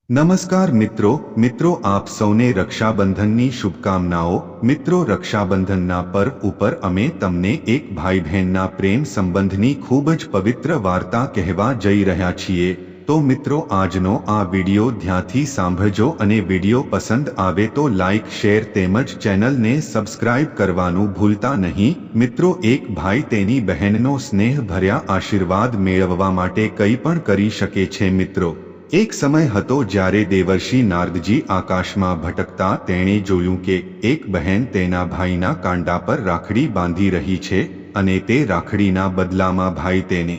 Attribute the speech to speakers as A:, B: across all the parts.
A: નમસ્કાર મિત્રો આપ સૌને રક્ષાબંધનની શુભકામનાઓ। મિત્રો, રક્ષાબંધનના પર્વ ઉપર અમે તમને એક ભાઈ બહેનના પ્રેમ સંબંધની ખૂબ જ પવિત્ર વાર્તા કહેવા જઈ રહ્યા છીએ। તો મિત્રો, આજનો આ વિડિયો ધ્યાનથી સાંભળજો અને વિડિયો પસંદ આવે તો લાઈક, શેર તેમજ ચેનલને સબસ્ક્રાઇબ કરવાનું ભૂલતા નહીં। મિત્રો, એક ભાઈ તેની બહેનનો સ્નેહભર્યા આશીર્વાદ મેળવવા માટે કંઈ પણ કરી શકે છે। મિત્રો, એક સમય હતો જ્યારે દેવર્ષિ નારદજી આકાશમાં ભટકતા તેણે જોયું કે એક બહેન તેના ભાઈના કાંડા પર રાખડી બાંધી રહી છે અને તે રાખડીના બદલામાં ભાઈ તેને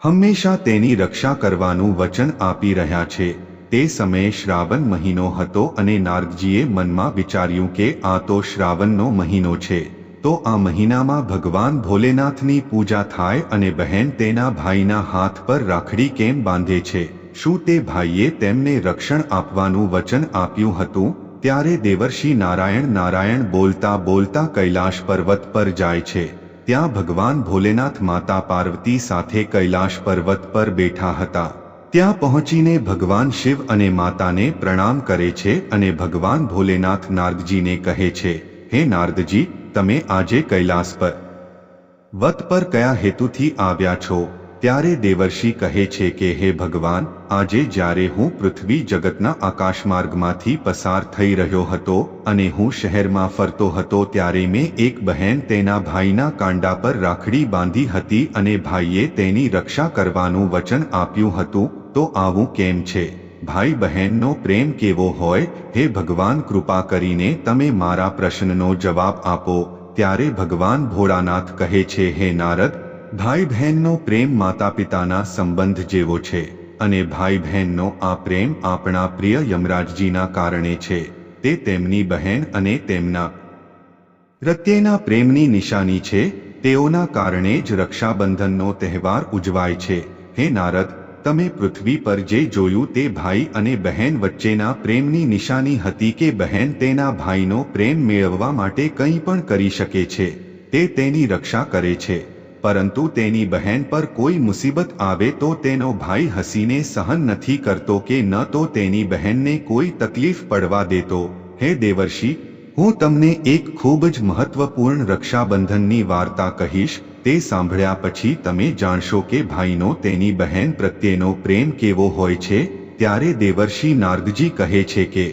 A: હંમેશા તેની રક્ષા કરવાનું વચન આપી રહ્યા છે। તે સમયે શ્રાવણ મહિનો હતો અને નારદજીએ મનમાં વિચાર્યું કે આ તો શ્રાવણનો મહિનો છે, તો આ મહિનામાં ભગવાન ભોલેનાથની પૂજા થાય અને બહેન તેના ભાઈના હાથ પર રાખડી કેમ બાંધે છે? શું તે ભાઈએ તેમને રક્ષણ આપવાનું વચન આપ્યું હતું? ત્યારે દેવર્ષિ નારાયણ બોલતા બોલતા કૈલાશ પર્વત પર જાય છે। ત્યાં ભગવાન ભોલેનાથ માતા પાર્વતી સાથે કૈલાશ પર્વત પર બેઠા હતા। ત્યાં પહોંચીને ભગવાન શિવ અને માતાને પ્રણામ કરે છે અને ભગવાન ભોલેનાથ નારદજીને કહે છે, હે નારદજી, તમે આજે કૈલાસ પર્વત પર કયા હેતુથી આવ્યા છો? ત્યારે દેવર્ષિ કહે છે કે હે ભગવાન, આજે જ્યારે હું પૃથ્વી જગતના આકાશમાર્ગમાંથી પસાર થઈ રહ્યો હતો અને હું શહેરમાં ફરતો હતો ત્યારે મેં એક બહેન તેના ભાઈના કાંડા પર રાખડી બાંધી હતી અને ભાઈએ તેની રક્ષા કરવાનું વચન આપ્યું હતું, તો આવું કેમ છે? ભાઈ બહેનનો પ્રેમ કેવો હોય? હે ભગવાન, કૃપા કરીને તમે મારા પ્રશ્નનો જવાબ આપો। ત્યારે ભગવાન ભોળાનાથ કહે છે, હે નારદ, ભાઈ બહેનનો પ્રેમ માતા પિતાના સંબંધ જેવો છે અને ભાઈ બહેનનો આ પ્રેમ આપણા પ્રિય યમરાજજીના કારણે છે। તે તેમની બહેન અને તેમના પ્રત્યેના પ્રેમની નિશાની છે। તેઓના કારણે જ રક્ષાબંધનનો તહેવાર ઉજવાય છે। હે નારદ, તમે પૃથ્વી પર જે જોયું તે ભાઈ અને બહેન વચ્ચેના પ્રેમની નિશાની હતી કે બહેન તેના ભાઈનો પ્રેમ મેળવવા માટે કંઈ પણ કરી શકે છે। તે તેની રક્ષા કરે છે, પરંતુ તેની બહેન પર કોઈ મુસીબત આવે તો તેનો ભાઈ હસીને સહન નથી કરતો કે ન તો તેની બહેનને કોઈ તકલીફ પડવા દેતો। હે દેવર્ષિ, હું તમને એક ખૂબ જ મહત્વપૂર્ણ રક્ષાબંધનની વાર્તા કહીશ। તે સાંભળ્યા પછી તમે જાણશો કે ભાઈનો તેની બહેન પ્રત્યેનો પ્રેમ કેવો હોય છે। ત્યારે દેવર્ષિ નારદજી કહે છે કે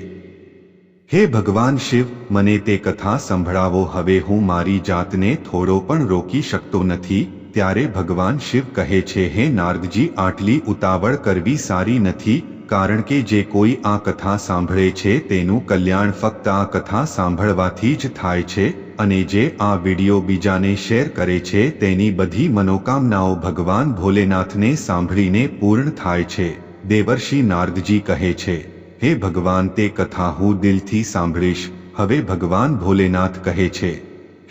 A: હે ભગવાન શિવ, મને તે કથા સંભળાવો। હવે હું મારી જાતને થોડો પણ રોકી શકતો નથી। ત્યારે ભગવાન શિવ કહે છે, હે નારદજી, આટલી ઉતાવળ કરવી સારી નથી, કારણ કે જે કોઈ આ કથા સાંભળે છે તેનું કલ્યાણ ફક્ત આ કથા સાંભળવાથી જ થાય છે અને જે આ વિડિયો બીજાને શેર કરે છે તેની બધી મનોકામનાઓ ભગવાન ભોલેનાથને સાંભળીને પૂર્ણ થાય છે। દેવર્ષિ નારદજી કહે છે, હે ભગવાન, તે કથા હું દિલથી સાંભળીશ। હવે ભગવાન ભોલેનાથ કહે છે,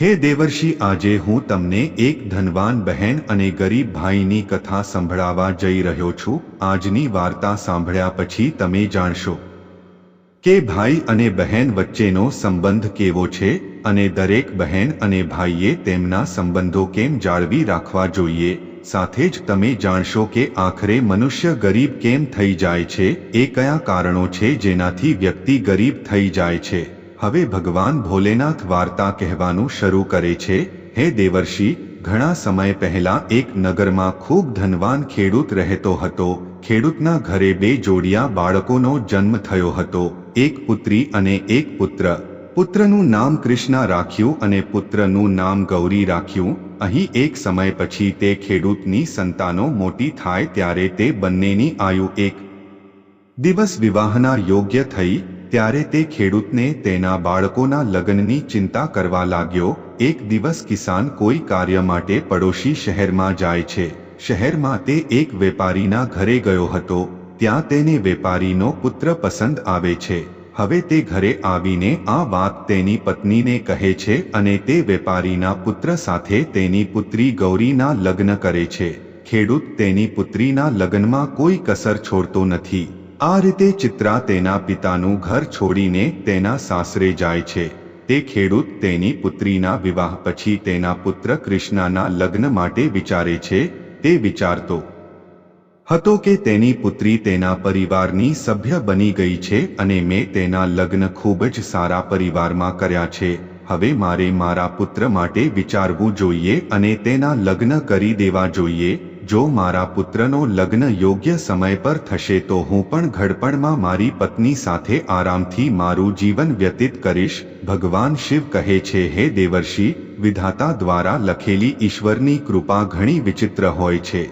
A: હે દેવર્ષિ, આજે હું તમને એક ધનવાન બહેન અને ગરીબ ભાઈની કથા સંભળાવવા જઈ રહ્યો છું। આજની વાર્તા સાંભળ્યા પછી તમે જાણશો કે ભાઈ અને બહેન વચ્ચેનો સંબંધ કેવો છે અને દરેક બહેન અને ભાઈએ તેમના સંબંધો કેમ જાળવી રાખવા જોઈએ। સાથે જ તમે જાણશો કે આખરે મનુષ્ય ગરીબ કેમ થઈ જાય છે, એ કયા કારણો છે જેનાથી વ્યક્તિ ગરીબ થઈ જાય છે। હવે ભગવાન ભોલેનાથ વાર્તા કહેવાનું શરૂ કરે છે। હે દેવર્ષિ, ઘણા સમય પહેલા એક નગરમાં ખૂબ ધનવાન ખેડૂત રહેતો હતો। ખેડૂતના ઘરે બે જોડિયા બાળકોનો જન્મ થયો હતો, એક પુત્રી અને એક પુત્ર। પુત્રનું નામ કૃષ્ણા રાખ્યું અને પુત્રનું નામ ગૌરી રાખ્યું। અહીં એક સમય પછી તે ખેડૂતની સંતાનો મોટી થાય ત્યારે તે બંનેની આયુ એક દિવસ વિવાહના યોગ્ય થઈ। ત્યારે તે ખેડૂતને તેના બાળકોના લગ્નની ચિંતા કરવા લાગ્યો। એક દિવસ કિસાન કોઈ કાર્ય માટે પડોશી શહેરમાં જાય છે। શહેરમાં તે એક વેપારીના ઘરે ગયો હતો। ત્યાં તેને વેપારીનો પુત્ર પસંદ આવે છે। હવે તે ઘરે આવીને આ વાત તેની પત્નીને કહે છે અને તે વેપારીના પુત્ર સાથે તેની પુત્રી ગૌરીના લગ્ન કરે છે। ખેડૂત તેની પુત્રીના લગ્નમાં કોઈ કસર છોડતો નથી। આ રીતે ચિત્રા તેના પિતાનું ઘર છોડીને તેના સાસરે જાય છે। તે ખેડૂત તેની પુત્રીના વિવાહ પછી તેના પુત્ર કૃષ્ણાના લગ્ન માટે વિચારે છે। તે વિચારતો હતો કે તેની પુત્રી તેના પરિવારની સભ્ય બની ગઈ છે અને મેં તેના લગ્ન ખૂબ જ સારા પરિવારમાં કર્યા છે. હવે મારે મારા પુત્ર માટે વિચારવું જોઈએ અને તેના લગ્ન કરી દેવા જોઈએ. જો મારા પુત્રનો લગ્ન યોગ્ય સમય પર થશે તો હું પણ ઘડપણમાં મારી પત્ની સાથે આરામથી મારું જીવન વ્યતીત કરીશ. ભગવાન શિવ કહે છે, હે દેવર્ષિ, વિધાતા દ્વારા લખેલી ઈશ્વરની કૃપા ઘણી વિચિત્ર હોય છે.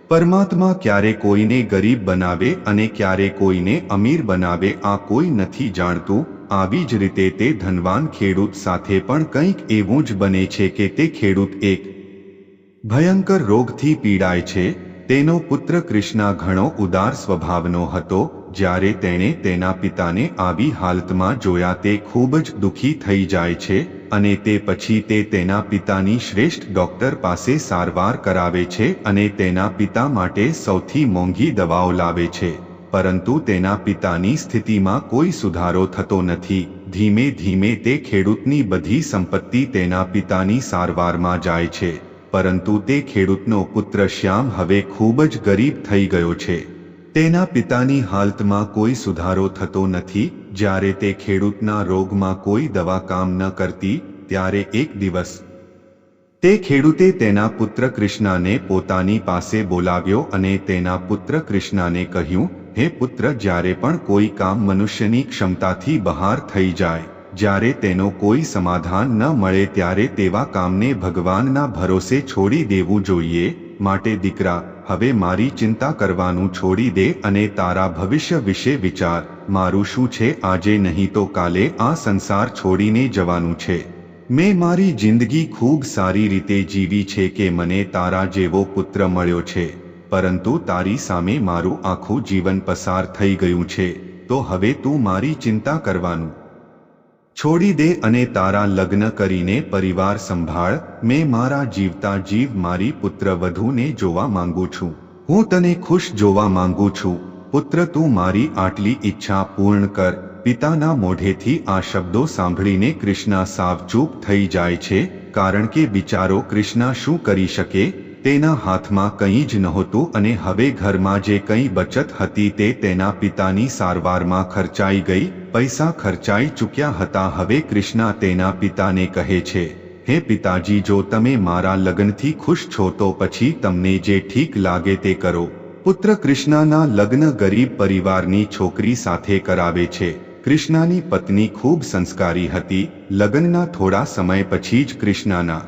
A: પરમાત્મા ક્યારે કોઈને ગરીબ બનાવે અને ક્યારે કોઈને અમીર બનાવે આ કોઈ નથી જાણતું. આવી જ રીતે તે ધનવાન ખેડૂત સાથે પણ કંઈક એવું જ બને છે કે તે ખેડૂત એક ભયંકર રોગથી પીડાય છે. તેનો પુત્ર કૃષ્ણા ઘણો ઉદાર સ્વભાવનો હતો. જ્યારે તેણે તેના પિતાને આવી હાલતમાં જોયા તે ખૂબ જ દુઃખી થઈ જાય છે અને તે પછી તે તેના પિતાની શ્રેષ્ઠ ડોક્ટર પાસે સારવાર કરાવે છે અને તેના પિતા માટે સૌથી મોંઘી દવાઓ લાવે છે. પરંતુ તેના પિતાની સ્થિતિમાં કોઈ સુધારો થતો નથી. ધીમે ધીમે તે ખેડૂતની બધી સંપત્તિ તેના પિતાની સારવારમાં જાય છે. પરંતુ તે ખેડૂતનો પુત્ર શ્યામ હવે ખૂબ જ ગરીબ થઈ ગયો છે. તેના પિતાની હાલતમાં કોઈ સુધારો થતો નથી. જ્યારે તે ખેડૂતના રોગમાં કોઈ દવા કામ ન કરતી ત્યારે એક દિવસ તે ખેડૂતે તેના પુત્ર કૃષ્ણાને પોતાની પાસે બોલાવ્યો અને તેના પુત્ર કૃષ્ણાને કહ્યું, હે પુત્ર, જ્યારે પણ કોઈ કામ મનુષ્યની ક્ષમતાથી બહાર થઈ જાય, જ્યારે તેનો કોઈ સમાધાન ન મળે ત્યારે તેવા કામને ભગવાનના ભરોસે છોડી દેવું જોઈએ. માટે દીકરા, હવે મારી ચિંતા કરવાનું છોડી દે અને તારા ભવિષ્ય વિશે વિચાર. મારું શું છે આજે નહીં તો કાલે આ સંસાર છોડીને જવાનું છે. મેં મારી જિંદગી ખૂબ સારી રીતે જીવી છે કે મને તારા જેવો પુત્ર મળ્યો છે, પરંતુ તારી સામે મારું આખું જીવન પસાર થઈ ગયું છે. તો હવે તું મારી ચિંતા કરવાનું છોડી દે અને તારા લગ્ન કરીને પરિવાર સંભાળ. મેં મારા જીવતા જીવ મારી પુત્ર વધુને જોવા માંગુ છું. હું તને ખુશ જોવા માંગુ છું. પુત્ર, તું મારી આટલી ઈચ્છા પૂર્ણ કર. પિતાના મોઢેથી આ શબ્દો સાંભળીને કૃષ્ણા સાવ ચૂપ થઈ જાય છે. કારણ કે બિચારો કૃષ્ણા શું કરી શકે? તેના હાથમાં કંઈ જ નહોતું અને હવે ઘરમાં જે કંઈ બચત હતી તે તેના પિતાની સારવારમાં ખર્ચાઈ ગઈ. પૈસા ખર્ચાઈ ચૂક્યા હતા. હવે કૃષ્ણા તેના પિતાને કહે છે, હે પિતાજી, જો તમે મારા લગ્નથી ખુશ છો તો પછી તમને જે ઠીક લાગે તે કરો. પુત્ર કૃષ્ણાના લગ્ન ગરીબ પરિવારની છોકરી સાથે કરાવે છે. કૃષ્ણાની પત્ની ખૂબ સંસ્કારી હતી. લગ્નના થોડા સમય પછી જ કૃષ્ણાના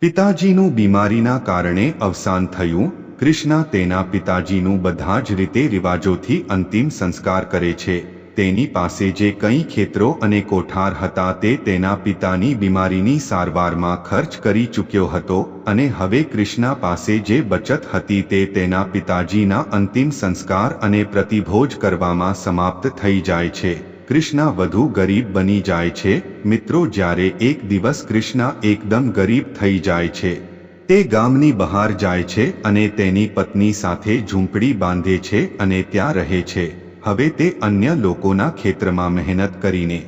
A: પિતાજીનું બીમારીના કારણે અવસાન થયું. કૃષ્ણા તેના પિતાજીનું બધા જ રીતે રિવાજોથી અંતિમ સંસ્કાર કરે છે. તેની પાસે જે કંઈ ખેતરો અને કોઠાર હતા તે તેના પિતાની બીમારીની સારવારમાં ખર્ચ કરી ચૂક્યો હતો અને હવે કૃષ્ણા પાસે જે બચત હતી તે તેના પિતાજીના અંતિમ સંસ્કાર અને પ્રતિભોજ કરવામાં સમાપ્ત થઈ જાય છે. કૃષ્ણા વધુ ગરીબ બની જાય છે. મિત્રો, જ્યારે એક દિવસ કૃષ્ણા એકદમ ગરીબ થઈ જાય છે, તે ગામની બહાર જાય છે અને તેની પત્ની સાથે ઝૂંપડી બાંધે છે અને ત્યાં રહે છે. હવે તે અન્ય લોકોના ખેતરમાં મહેનત કરીને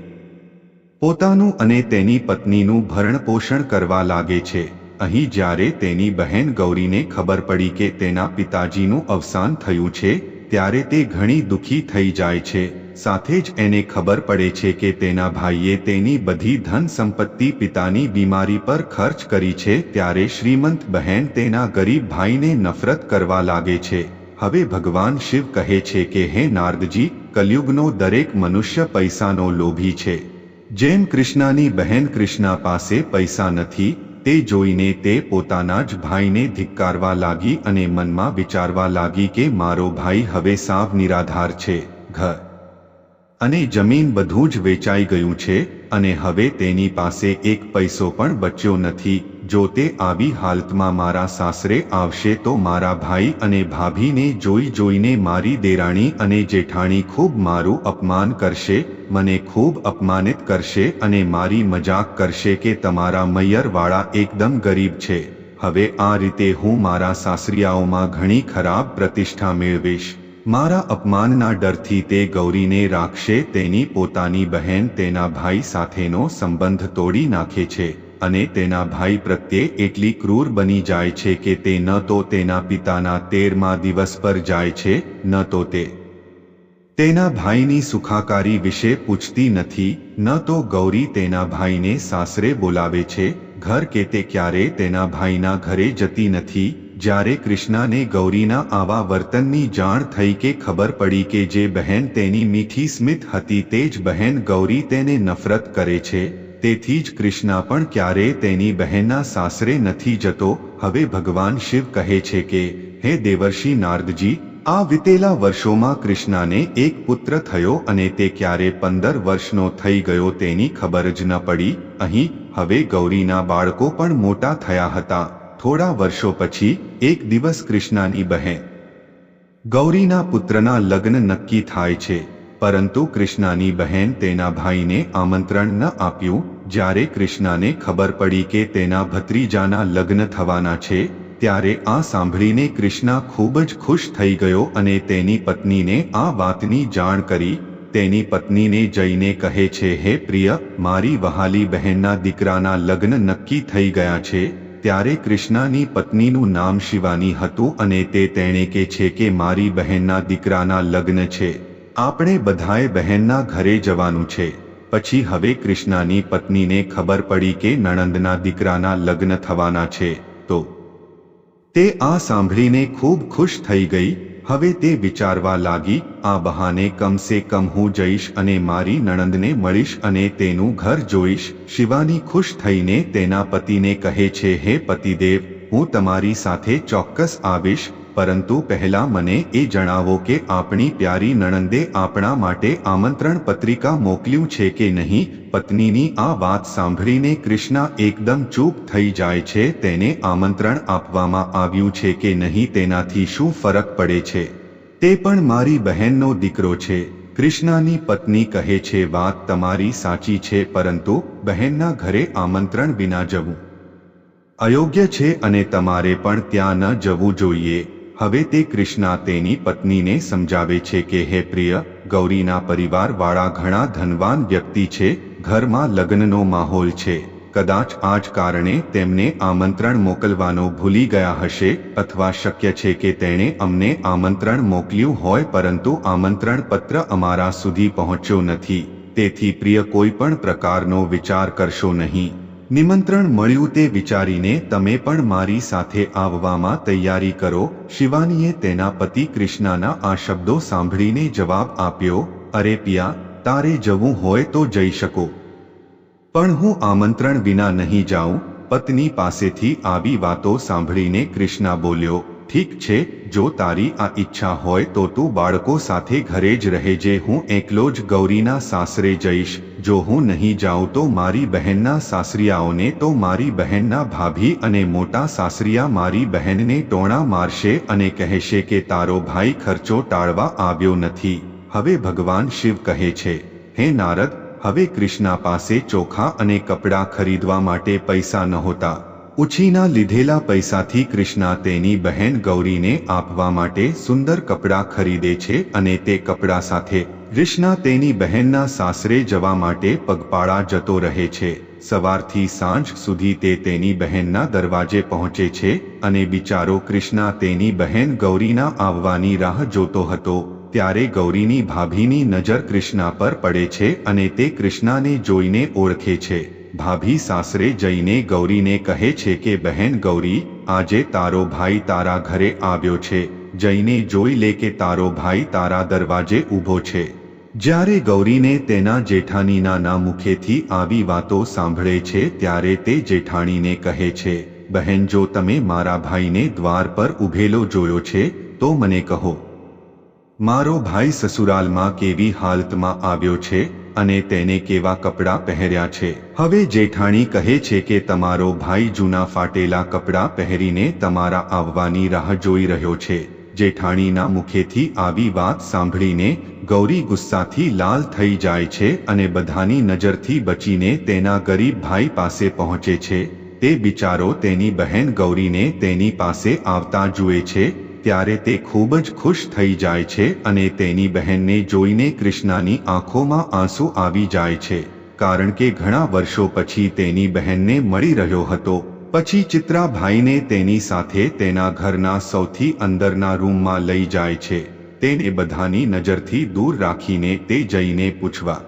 A: પોતાનું અને તેની પત્નીનું ભરણપોષણ કરવા લાગે છે. અહીં જ્યારે તેની બહેન ગૌરીને ખબર પડી કે તેના પિતાજીનું અવસાન થયું છે ત્યારે તે ઘણી દુઃખી થઈ જાય છે. સાથે જ એને ખબર પડે છે કે તેના ભાઈએ તેની બધી ધન સંપત્તિ પિતાની બીમારી પર ખર્ચ કરી છે. ત્યારે શ્રીમંત બહેન તેના ગરીબ ભાઈને નફરત કરવા લાગે છે. હવે ભગવાન શિવ કહે છે કે હે નારદજી, કલયુગનો દરેક મનુષ્ય પૈસાનો લોભી છે. જેમ કૃષ્ણાની બહેન કૃષ્ણા પાસે પૈસા નથી તે જોઈને તે પોતાના જ ભાઈને ધિક્કારવા લાગી અને મનમાં વિચારવા લાગી કે મારો ભાઈ હવે સાવ નિરાધાર છે. ઘર અને જમીન બધું જ વેચાઈ ગયું છે અને હવે તેની પાસે એક પૈસો પણ બચ્યો નથી. જો તે આવી હાલતમાં મારા સાસરે આવશે તો મારા ભાઈ અને ભાભીને જોઈ જોઈને મારી દેરાણી અને જેઠાણી ખૂબ મારું અપમાન કરશે, મને ખૂબ અપમાનિત કરશે અને મારી મજાક કરશે કે તમારા મૈયરવાળા એકદમ ગરીબ છે. હવે આ રીતે હું મારા સાસરિયાઓમાં ઘણી ખરાબ પ્રતિષ્ઠા મેળવીશ. મારા અપમાનના ડરથી તે ગૌરીને રાખશે. તેની પોતાની બહેન તેના ભાઈ સાથેનો સંબંધ તોડી નાખે છે. અને તેના ભાઈ પ્રત્યે એટલી ક્રૂર બની જાય છે કે તે ન તો તેના પિતાના 13મા દિવસ પર જાય છે, ન તો તે તેના ભાઈની સુખાકારી વિશે પૂછતી નથી, ન તો ગૌરી તેના ભાઈને સાસરે બોલાવે છે, ઘર કે તે ક્યારે તેના ભાઈના ઘરે જતી નથી। જ્યારે કૃષ્ણાને ગૌરીના આવા વર્તનની જાણ થઈ કે ખબર પડી કે જે બહેન તેની મીઠી સ્મિત હતી તે જ બહેન ગૌરી તેને નફરત કરે છે, તેથી જ કૃષ્ણા પણ ક્યારે તેની બહેનના સાસરે નથી જતો। હવે ભગવાન શિવ કહે છે કે હે દેવર્ષિ નારદજી, આ વિતેલા વર્ષોમાં કૃષ્ણાને એક પુત્ર થયો અને તે ક્યારે 15 વર્ષનો થઈ ગયો તેની ખબર જ ન પડી। અહીં હવે ગૌરીના બાળકો પણ મોટા થયા હતા। થોડા વર્ષો પછી એક દિવસ કૃષ્ણાની બહેન ગૌરીના પુત્રના લગ્ન નક્કી થાય છે, પરંતુ કૃષ્ણાની બહેન તેના ભાઈને આમંત્રણ ન આપ્યું। જ્યારે કૃષ્ણાને ખબર પડી કે તેના ભત્રીજાના લગ્ન થવાના છે, ત્યારે આ સાંભળીને કૃષ્ણા ખૂબ જ ખુશ થઈ ગયો અને તેની પત્નીને આ વાતની જાણ કરી। તેની પત્નીને જઈને કહે છે, હે પ્રિય, મારી વહાલી બહેનના દીકરાના લગ્ન નક્કી થઈ ગયા છે। ત્યારે કૃષ્ણાની પત્નીનું નામ શિવાની હતું અને તેણે કહે છે કે મારી બહેનના દીકરાના લગ્ન છે, આપણે બધાએ બહેનના ઘરે જવાનું છે। પછી હવે કૃષ્ણાની પત્નીને ખબર પડી કે નણંદના દીકરાના લગ્ન થવાના છે, તો તે આ સાંભળીને ખૂબ ખુશ થઈ ગઈ। હવે તે વિચારવા લાગી, આ બહાને કમસે કમ હું જઈશ અને મારી નણંદને મળીશ અને તેનું ઘર જોઈશ। શિવાની ખુશ થઈને તેના પતિને કહે છે, હે પતિદેવ, હું તમારી સાથે ચોક્કસ આવીશ, પરંતુ પહેલા મને એ જણાવો કે આપણી પ્યારી નણંદે આપણા માટે આમંત્રણ પત્રિકા મોકલ્યું છે કે નહીં। પત્નીની આ વાત સાંભળીને કૃષ્ણા એકદમ ચૂપ થઈ જાય છે। તેને આમંત્રણ આપવામાં આવ્યું છે કે નહીં તેનાથી શું ફરક પડે છે, તે પણ મારી બહેનનો દીકરો છે। કૃષ્ણાની પત્ની કહે છે, વાત તમારી સાચી છે, પરંતુ બહેનના ઘરે આમંત્રણ વિના જવું અયોગ્ય છે અને તમારે પણ ત્યાં ન જવું જોઈએ। હવે તે કૃષ્ણા તેની પત્નીને સમજાવે છે કે હે પ્રિય, ગૌરીના પરિવારવાળા ઘણા ધનવાન વ્યક્તિ છે, ઘરમાં લગ્નનો માહોલ છે, કદાચ આ જ કારણે તેમને આમંત્રણ મોકલવાનો ભૂલી ગયા હશે, અથવા શક્ય છે કે તેણે અમને આમંત્રણ મોકલ્યું હોય પરંતુ આમંત્રણ પત્ર અમારા સુધી પહોંચ્યો નથી। તેથી પ્રિય, કોઈ પણ પ્રકારનો વિચાર કરશો નહીં। નિમંત્રણ મળ્યું તે વિચારીને તમે પણ મારી સાથે આવવામાં તૈયારી કરો। શિવાનીએ તેના પતિ કૃષ્ણાના આ શબ્દો સાંભળીને જવાબ આપ્યો, અરે પિયા, તારે જવું હોય તો જઈ શકો, પણ હું આમંત્રણ વિના નહીં જાઉં। પત્ની પાસેથી આવી વાતો સાંભળીને કૃષ્ણા બોલ્યો, ઠીક છે, જો તારી આ ઈચ્છા હોય તો તું બાળકો સાથે ઘરે જ રહેજે, હું એકલો જ ગૌરીના સાસરે જઈશ। જો હું નહીં જાઉં તો મારી બહેનના સાસરિયાઓને, તો મારી બહેનના ભાભી અને મોટા સાસરિયા મારી બહેનને ટોણા મારશે અને કહેશે કે તારો ભાઈ ખર્ચો ટાળવા આવ્યો નથી। હવે ભગવાન શિવ કહે છે, હે નારદ, હવે કૃષ્ણા પાસે ચોખા અને કપડાં ખરીદવા માટે પૈસા નહોતા। ઉછીના લીધેલા પૈસાથી કૃષ્ણા તેની બહેન ગૌરીને આપવા માટે સુંદર કપડાં ખરીદે છે અને તે કપડાં સાથે કૃષ્ણા તેની બહેનના સાસરે જવા માટે પગપાળા જતો રહે છે। સવારથી સાંજ સુધી તે તેની બહેનના દરવાજે પહોંચે છે અને બિચારો કૃષ્ણા તેની બહેન ગૌરીના આવવાની રાહ જોતો હતો। ત્યારે ગૌરીની ભાભીની નજર કૃષ્ણા પર પડે છે અને તે કૃષ્ણાને જોઈને ઓળખે છે। ભાભી સાસરે જઈને ગૌરીને કહે છે કે બહેન ગૌરી, આજે તારો ભાઈ તારા ઘરે આવ્યો છે, જઈને જોઈ લે કે તારો ભાઈ તારા દરવાજે ઊભો છે। જ્યારે ગૌરીને તેના જેઠાણીના મુખેથી આવી વાતો સાંભળે છે ત્યારે તે જેઠાણીને કહે છે, બહેન, જો તમે મારા ભાઈને દ્વાર પર ઊભેલો જોયો છે તો મને કહો, મારો ભાઈ સસુરાલમાં કેવી હાલતમાં આવ્યો છે અને તેને કેવા કપડાં પહેર્યા છે। હવે જેઠાણી કહે છે કે તમારો ભાઈ જૂના ફાટેલા કપડાં પહેરીને તમારા આવવાની રાહ જોઈ રહ્યો છે। જેઠાણીના મુખેથી આવી વાત સાંભળીને ગૌરી ગુસ્સાથી લાલ થઈ જાય છે અને બધાની નજરથી બચીને તેના ગરીબ ભાઈ પાસે પહોંચે છે। તે બિચારો તેની બહેન ગૌરીને તેની પાસે આવતા જુએ છે ત્યારે તે ખૂબ જ ખુશ થઈ જાય છે અને તેની બહેનને જોઈને કૃષ્ણાની આંખોમાં આંસુ આવી જાય છે। કારણ કે ઘણા વર્ષો પછી તેની બહેનને મળી રહ્યો હતો. પછી ચિત્રાભાઈને તેની સાથે તેના ઘરના સૌથી અંદરના રૂમમાં લઈ જાય છે. તેને બધાની નજરથી દૂર રાખીને તે જઈને પૂછવા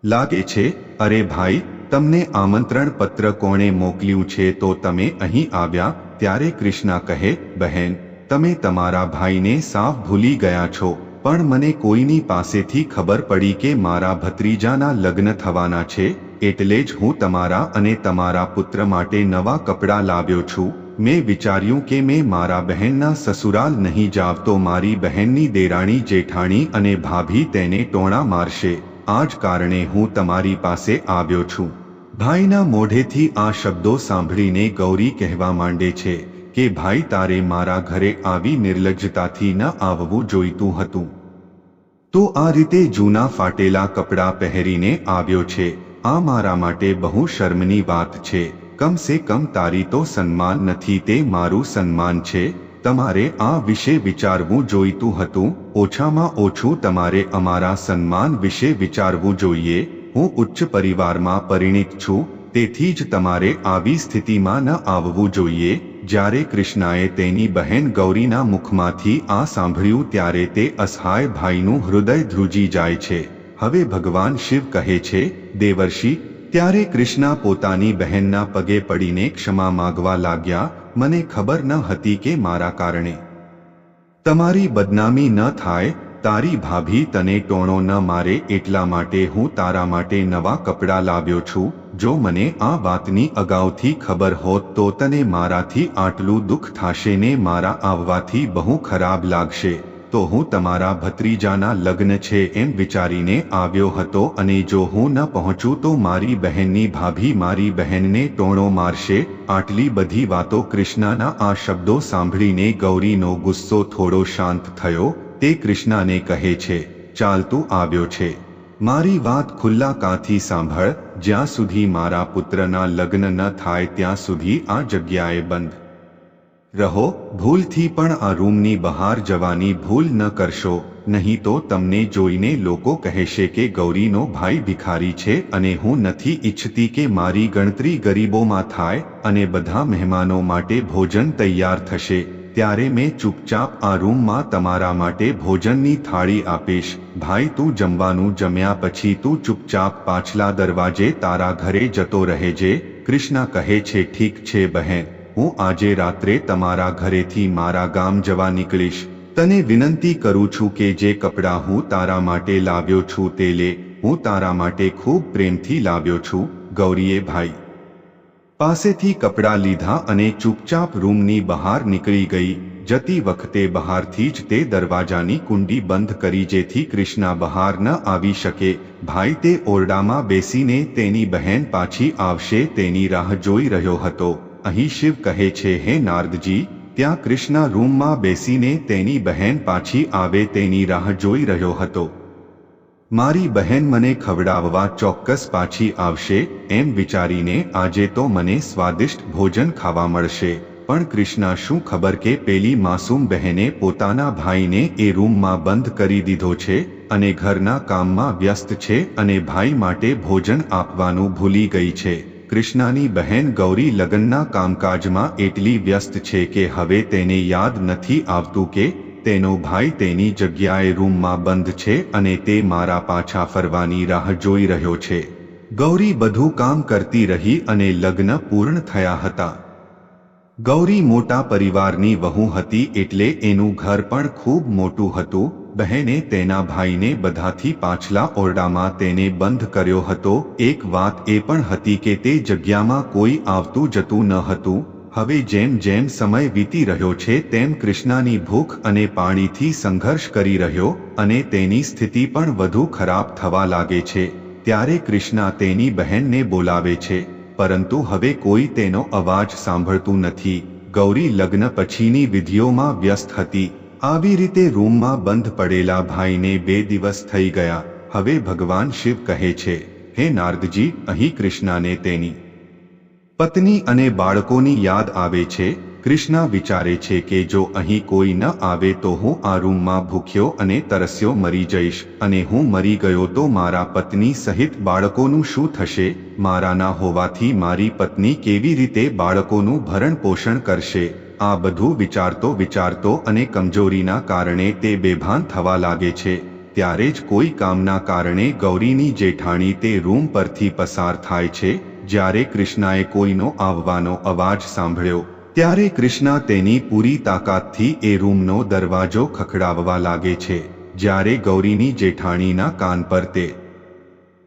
A: લાગે છે, અરે ભાઈ, તમને આમંત્રણ પત્ર કોણે મોકલ્યું છે તો તમે અહીં આવ્યા? ત્યારે કૃષ્ણા કહે, બહેન, તમે તમારા ભાઈને સાવ ભૂલી ગયા છો, પણ મને કોઈની પાસેથી ખબર પડી કે મારા ભત્રીજાના લગ્ન થવાના છે, એટલે જ હું તમારા અને તમારા પુત્ર માટે નવા કપડાં લાવ્યો છું. મેં વિચાર્યું કે મેં મારા બહેનના સસુરાલ નહીં જાવ તો મારી બહેનની દેરાણી જેઠાણી અને ભાભી તેને ટોણા મારશે. આ જ કારણે હું તમારી પાસે આવ્યો છું. ભાઈના મોઢેથી આ શબ્દો સાંભળીને ગૌરી કહેવા માંડે છે કે ભાઈ, તારે મારા ઘરે આવી નિર્લજ્જતાથી ન આવવું જોઈતું હતું. તો આ રીતે જૂના ફાટેલા કપડાં પહેરીને આવ્યો છે. આ મારા માટે બહુ શર્મની વાત છે. કમ સે કમ તારી તો સન્માન નથી, તે મારું સન્માન છે. તમારે આ વિશે વિચારવું જોઈતું હતું. ઓછામાં ઓછું તમારે અમારા સન્માન વિશે વિચારવું જોઈએ. હું ઉચ્ચ પરિવારમાં પરિણીત છું, તેથી જ તમારે આવી સ્થિતિમાં ન આવવું જોઈએ. જ્યારે કૃષ્ણાએ તેની બહેન ગૌરીના મુખમાંથી આ સાંભળ્યું ત્યારે તે અસહાય ભાઈનું હૃદય ધ્રુજી જાય છે. હવે ભગવાન શિવ કહે છે, દેવર્ષિ. ત્યારે કૃષ્ણા પોતાની બહેનના પગે પડીને ક્ષમા માગવા લાગ્યા. મને ખબર ન હતી કે મારા કારણે તમારી બદનામી ન થાય. તારી ભાભી તને ટોણો ન મારે એટલા માટે હું તારા માટે નવા કપડાં લાવ્યો છું. જો મને આ વાતની અગાઉથી ખબર હોત તો તને મારાથી આટલું દુઃખ થાશે ને મારા આવવાથી બહુ ખરાબ લાગશે. તો હું તમારા ભત્રીજાના લગ્ન છે એમ વિચારીને આવ્યો હતો, અને જો હું ન પહોંચું તો મારી બહેનની ભાભી મારી બહેનને ટોણો મારશે. આટલી બધી વાતો કૃષ્ણાના આ શબ્દો સાંભળીને ગૌરીનો ગુસ્સો થોડો શાંત થયો. તે કૃષ્ણાને કહે છે, ચાલ, તું આવ્યો છે, મારી વાત ખુલ્લા કાનથી સાંભળ. જ્યાં સુધી મારા પુત્રના લગ્ન ન થાય ત્યાં સુધી આ જગ્યાએ બંધ રહો. ભૂલથી પણ આ રૂમની બહાર જવાની ભૂલ ન કરશો, નહીં તો તમને જોઈને લોકો કહેશે કે ગૌરીનો ભાઈ ભિખારી છે. અને હું નથી ઈચ્છતી કે મારી ગણતરી ગરીબોમાં થાય. અને બધા મહેમાનો માટે ભોજન તૈયાર થશે ત્યારે મેં ચૂપચાપ આ રૂમમાં તમારા માટે ભોજનની થાળી આપીશ. ભાઈ, તું જમવાનું જમ્યા પછી તું ચૂપચાપ પાછલા દરવાજે તારા ઘરે જતો રહેજે. કૃષ્ણા કહે છે, ઠીક છે બહેન, હું આજે રાત્રે તમારા ઘરેથી મારા ગામ જવા નીકળીશ. તને વિનંતી કરું છું કે જે કપડાં હું તારા માટે લાવ્યો છું તે લે. હું તારા માટે ખૂબ પ્રેમથી લાવ્યો છું. ગૌરીએ ભાઈ પાસેથી કપડાં લીધા અને ચૂપચાપ રૂમની બહાર નીકળી ગઈ. જતી વખતે બહારથી જ તે દરવાજાની કુંડી બંધ કરી જેથી કૃષ્ણા બહાર ન આવી શકે. ભાઈ તે ઓરડામાં બેસીને તેની બહેન પાછી આવશે તેની રાહ જોઈ રહ્યો હતો. અહીં શિવ કહે છે, હે નારદજી, ત્યાં કૃષ્ણા રૂમમાં બેસીને તેની બહેન પાછી આવે તેની રાહ જોઈ રહ્યો હતો. મારી બહેન મને ખવડાવવા ચોક્કસ પાછી આવશે એમ વિચારીને આજે તો મને સ્વાદિષ્ટ ભોજન ખાવા મળશે. પણ કૃષ્ણા શું ખબર કે પેલી માસૂમ બહેને પોતાના ભાઈને એ રૂમમાં બંધ કરી દીધો છે અને ઘરના કામમાં વ્યસ્ત છે અને ભાઈ માટે ભોજન આપવાનું ભૂલી ગઈ છે. કૃષ્ણાની બહેન ગૌરી લગ્નના કામકાજમાં એટલી વ્યસ્ત છે કે હવે તેને યાદ નથી આવતું કે તેનો ભાઈ તેની જગ્યાએ રૂમમાં બંધ છે અને તે મારા પાછા ફરવાની રાહ જોઈ રહ્યો છે. ગૌરી બધું કામ કરતી રહી અને લગ્ન પૂર્ણ થયા હતા. ગૌરી મોટા પરિવારની વહુ હતી એટલે એનું ઘર પણ ખૂબ મોટું હતું. બહેને તેના ભાઈને બધાથી પાછલા ઓરડામાં તેને બંધ કર્યો હતો. એક વાત એ પણ હતી કે તે જગ્યામાં કોઈ આવતું જતું ન હતું. હવે જેમ જેમ સમય વીતી રહ્યો છે તેમ કૃષ્ણાની ભૂખ અને પાણીથી સંઘર્ષ કરી રહ્યો અને તેની સ્થિતિ પણ વધુ ખરાબ થવા લાગે છે. ત્યારે કૃષ્ણા તેની બહેનને બોલાવે છે, પરંતુ હવે કોઈ તેનો અવાજ સાંભળતું નથી. ગૌરી લગ્ન પછીની વિધિઓમાં વ્યસ્ત હતી. આવી રીતે રૂમમાં બંધ પડેલા ભાઈને 2 દિવસ થઈ ગયા. હવે ભગવાન શિવ કહે છે, હે નારદજી, અહીં કૃષ્ણાને તેની પત્ની અને બાળકોની યાદ આવે છે. કૃષ્ણા વિચારે છે કે જો અહીં કોઈ ન આવે તો હું આ રૂમમાં ભૂખ્યો અને તરસ્યો મરી જઈશ, અને હું મરી ગયો તો મારા પત્ની સહિત બાળકોનું શું થશે? મારા ના હોવાથી મારી પત્ની કેવી રીતે બાળકોનું ભરણ પોષણ કરશે? આ બધું વિચારતો વિચારતો અને કમજોરીના કારણે તે બેભાન થવા લાગે છે. ત્યારે જ કોઈ કામના કારણે ગૌરીની જેઠાણી તે રૂમ પરથી પસાર થાય છે. જ્યારે કૃષ્ણાએ કોઈનો આવવાનો અવાજ સાંભળ્યો ત્યારે કૃષ્ણા તેની પૂરી તાકાતથી એ રૂમનો દરવાજો ખખડાવવા લાગે છે. જ્યારે ગૌરીની જેઠાણીના કાન પર તે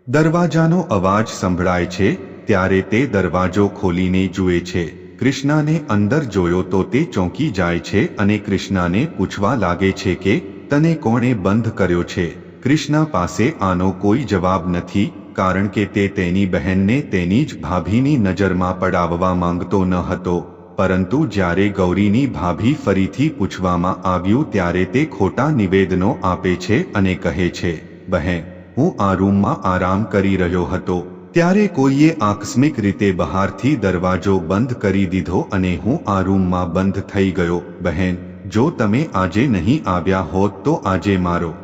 A: દરવાજાનો અવાજ સંભળાય છે ત્યારે તે દરવાજો ખોલીને જુએ છે. કૃષ્ણાને અંદર જોયો તો તે ચોંકી જાય છે અને કૃષ્ણાને પૂછવા લાગે છે કે તને કોણે બંધ કર્યો છે? કૃષ્ણા પાસે આનો કોઈ જવાબ નથી, કારણ કે તે તેની બહેનને તેની જ ભાભીની નજરમાં પડાવવા માંગતો ન હતો. પરંતુ જ્યારે ગૌરીની ભાભી ફરીથી પૂછવામાં આવ્યું ત્યારે તે ખોટા નિવેદનો આપે છે અને કહે છે, બહેન, હું આ રૂમમાં આરામ કરી રહ્યો હતો ત્યારે કોઈએ આકસ્મિક રીતે બહારથી દરવાજો બંધ કરી દીધો અને હું આ રૂમમાં બંધ થઈ ગયો. બહેન, જો તમે આજે નહીં આવ્યા હોત તો આજે મારો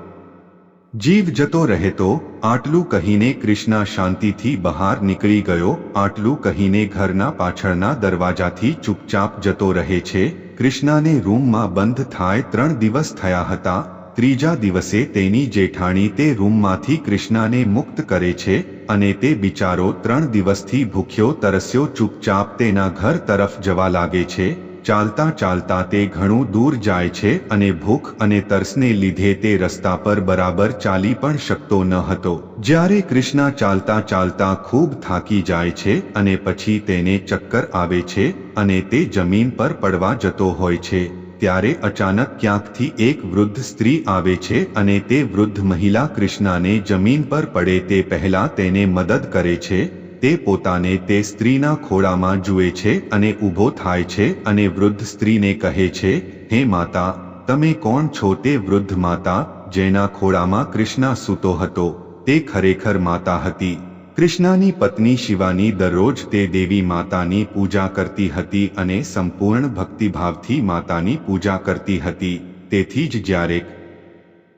A: જીવ જતો રહેતો. આટલું કહીને કૃષ્ણા શાંતિથી બહાર નીકળી ગયો. આટલું કહીને ઘરના પાછળના દરવાજાથી ચૂપચાપ જતો રહે છે. કૃષ્ણાને રૂમમાં બંધ થાય 3 દિવસ થયા હતા. ત્રીજા દિવસે તેની જેઠાણી તે રૂમમાંથી કૃષ્ણાને મુક્ત કરે છે અને તે બિચારો 3 દિવસથી ભૂખ્યો તરસ્યો ચૂપચાપ તેના ઘર તરફ જવા લાગે છે. ચાલતા ચાલતા તે ઘણું દૂર જાય છે અને ભૂખ અને તરસને લીધે તે રસ્તા પર બરાબર ચાલી પણ શકતો ન હતો. જ્યારે કૃષ્ણા ચાલતા ચાલતા ખૂબ થાકી જાય છે અને પછી તેને ચક્કર આવે છે અને તે જમીન પર પડવા જતો હોય છે ત્યારે અચાનક ક્યાંકથી એક વૃદ્ધ સ્ત્રી આવે છે અને તે વૃદ્ધ મહિલા કૃષ્ણાને જમીન પર પડે તે પહેલા તેને મદદ કરે છે. તે પોતાને તે સ્ત્રીના ખોળામાં જુએ છે અને ઊભો થાય છે અને વૃદ્ધ સ્ત્રીને કહે છે, હે માતા, તમે કોણ છો? તે વૃદ્ધ માતા જેના ખોળામાં કૃષ્ણા સૂતો હતો તે ખરેખર માતા હતી. કૃષ્ણાની પત્ની શિવાની દરરોજ તે દેવી માતાની પૂજા કરતી હતી અને સંપૂર્ણ ભક્તિભાવથી માતાની પૂજા કરતી હતી. તેથી જ જ્યારે